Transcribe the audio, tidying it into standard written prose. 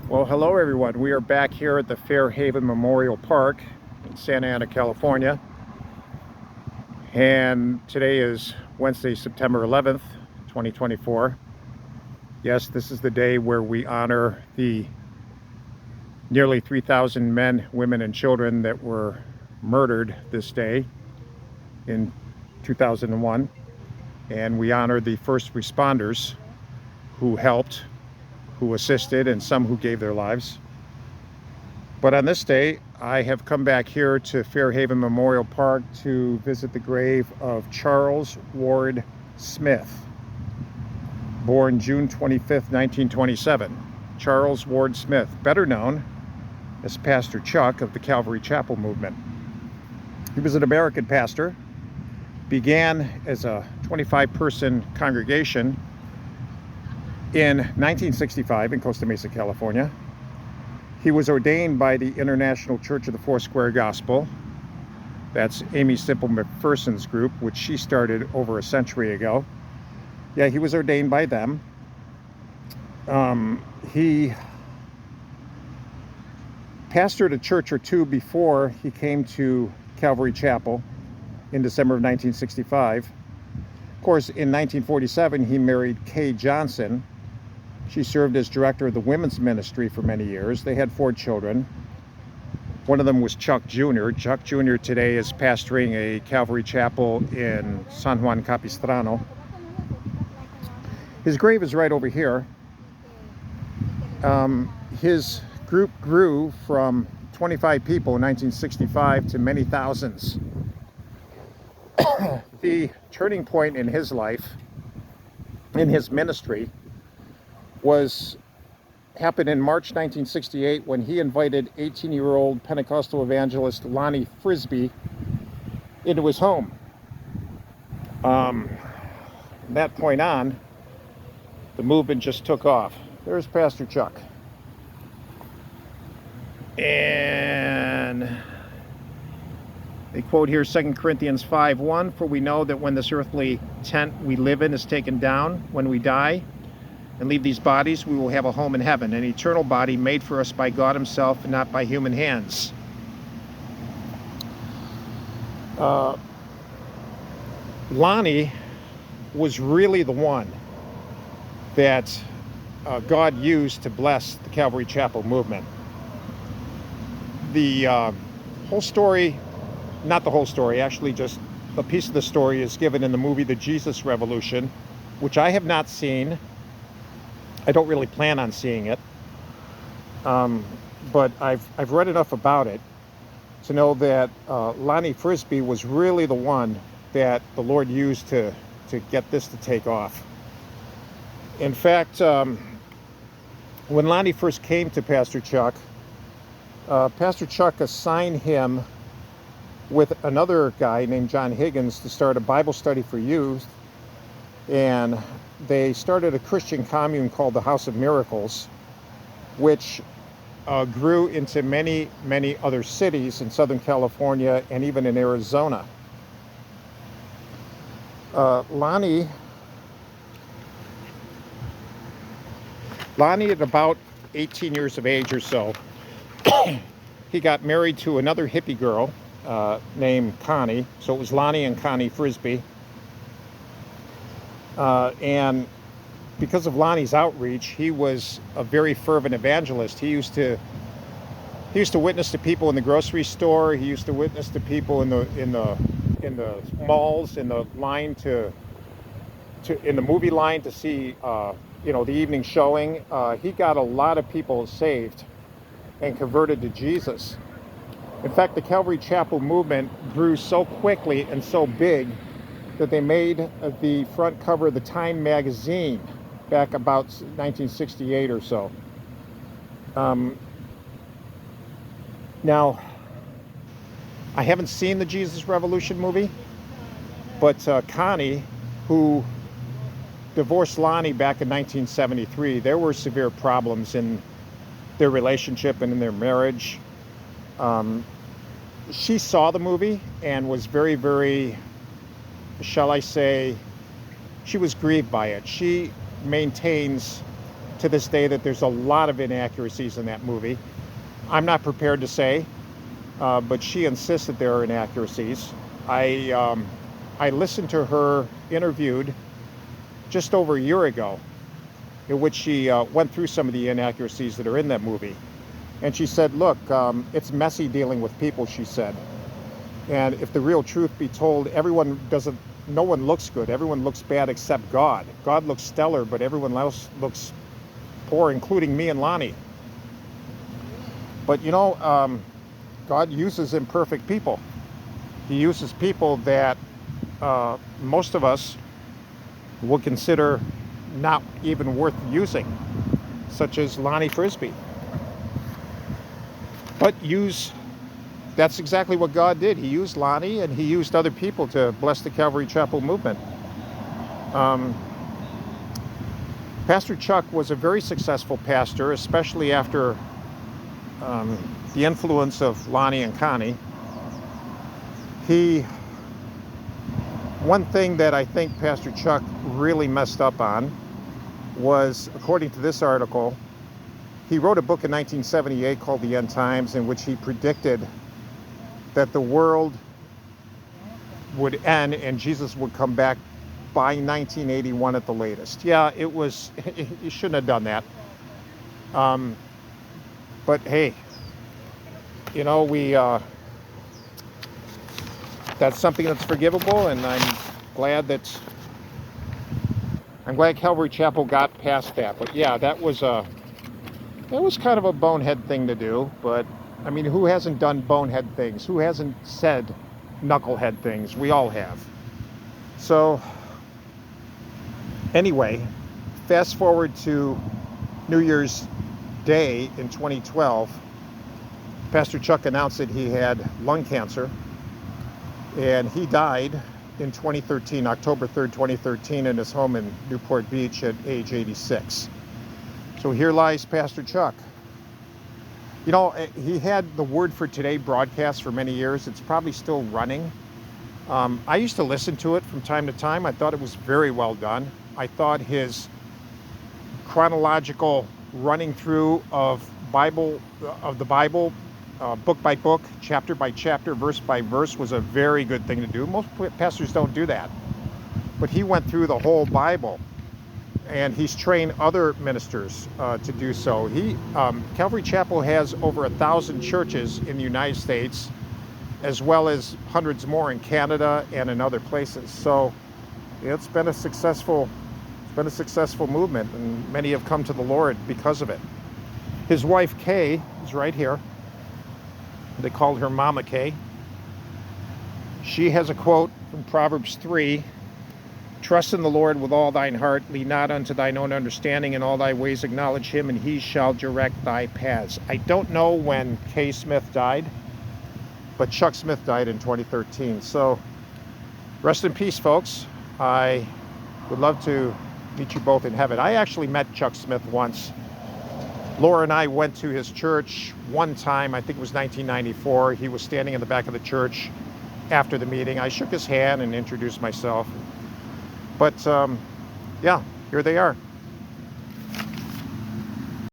Well, hello everyone. We are back here at the Fairhaven Memorial Park in Santa Ana, California. And today is Wednesday, September 11th, 2024. Yes, this is the day where we honor the nearly 3,000 men, women, and children that were murdered this day in 2001. And we honor the first responders who helped, who assisted, and some who gave their lives. But on this day, I have come back here to Fairhaven Memorial Park to visit the grave of Charles Ward Smith, born June 25th, 1927. Charles Ward Smith, better known as Pastor Chuck of the Calvary Chapel movement. He was an American pastor, began as a 25-person congregation in 1965 in Costa Mesa, California. He was ordained by the International Church of the Foursquare Gospel. That's Amy Simple McPherson's group, which she started over a century ago. Yeah, he was ordained by them. He pastored a church or two before he came to Calvary Chapel in December of 1965. Of course, in 1947, he married Kay Johnson. She served as director of the women's ministry for many years. They had 4 children. One of them was Chuck Jr. Chuck Jr. today is pastoring a Calvary Chapel in San Juan Capistrano. His grave is right over here. His group grew from 25 people in 1965 to many thousands. The turning point in his life, in his ministry, happened in March 1968 when he invited 18-year-old Pentecostal evangelist Lonnie Frisbee into his home. From that point on, the movement just took off. There's Pastor Chuck. And they quote here 2 Corinthians 5:1, "For we know that when this earthly tent we live in is taken down, when we die and leave these bodies, we will have a home in heaven, an eternal body made for us by God himself and not by human hands." Lonnie was really the one that God used to bless the Calvary Chapel movement. The whole story, not the whole story, actually just a piece of the story is given in the movie The Jesus Revolution, which I have not seen. I don't really plan on seeing it, but I've read enough about it to know that Lonnie Frisbee was really the one that the Lord used to get this to take off. In fact, when Lonnie first came to Pastor Chuck assigned him with another guy named John Higgins to start a Bible study for youth, and they started a Christian commune called the House of Miracles, which grew into many, many other cities in Southern California and even in Arizona. Lonnie at about 18 years of age or so, he got married to another hippie girl named Connie. So it was Lonnie and Connie Frisbee. And because of Lonnie's outreach, he was a very fervent evangelist. He used to witness to people in the grocery store. He used to witness to people in the malls, in the line in the movie line to see the evening showing. He got a lot of people saved and converted to Jesus. In fact, the Calvary Chapel movement grew so quickly and so big that they made the front cover of the Time magazine back about 1968 or so. Now, I haven't seen the Jesus Revolution movie, but Connie, who divorced Lonnie back in 1973, there were severe problems in their relationship and in their marriage. She saw the movie and was very, very, shall I say, she was grieved by it. She maintains to this day that there's a lot of inaccuracies in that movie. I'm not prepared to say, but she insists that there are inaccuracies. I listened to her interviewed just over a year ago, in which she went through some of the inaccuracies that are in that movie. And she said, look, it's messy dealing with people, she said. And if the real truth be told, no one looks good. Everyone looks bad except God. God looks stellar, but everyone else looks poor, including me and Lonnie. But God uses imperfect people. He uses people that most of us would consider not even worth using, such as Lonnie Frisbee. But that's exactly what God did. He used Lonnie, and he used other people to bless the Calvary Chapel movement. Pastor Chuck was a very successful pastor, especially after the influence of Lonnie and Connie. One thing that I think Pastor Chuck really messed up on was, according to this article, he wrote a book in 1978 called The End Times, in which he predicted that the world would end and Jesus would come back by 1981 at the latest. Yeah, you shouldn't have done that. But hey, that's something that's forgivable, and I'm glad Calvary Chapel got past that. But yeah, that was kind of a bonehead thing to do. But I mean, who hasn't done bonehead things? Who hasn't said knucklehead things? We all have. So anyway, fast forward to New Year's Day in 2012. Pastor Chuck announced that he had lung cancer, and he died in 2013, October 3rd, 2013, in his home in Newport Beach at age 86. So here lies Pastor Chuck. He had the Word for Today broadcast for many years. It's probably still running. I used to listen to it from time to time. I thought it was very well done. I thought his chronological running through of the Bible, book by book, chapter by chapter, verse by verse, was a very good thing to do. Most pastors don't do that. But he went through the whole Bible, and he's trained other ministers to do so. Calvary Chapel has over 1,000 churches in the United States, as well as hundreds more in Canada and in other places. So it's been a successful movement, and many have come to the Lord because of it. His wife Kay is right here. They called her Mama Kay. She has a quote from Proverbs 3: "Trust in the Lord with all thine heart, lean not unto thine own understanding, in all thy ways acknowledge him, and he shall direct thy paths." I don't know when Kay Smith died, but Chuck Smith died in 2013. So rest in peace, folks. I would love to meet you both in heaven. I actually met Chuck Smith once. Laura and I went to his church one time. I think it was 1994. He was standing in the back of the church after the meeting. I shook his hand and introduced myself. But yeah, here they are.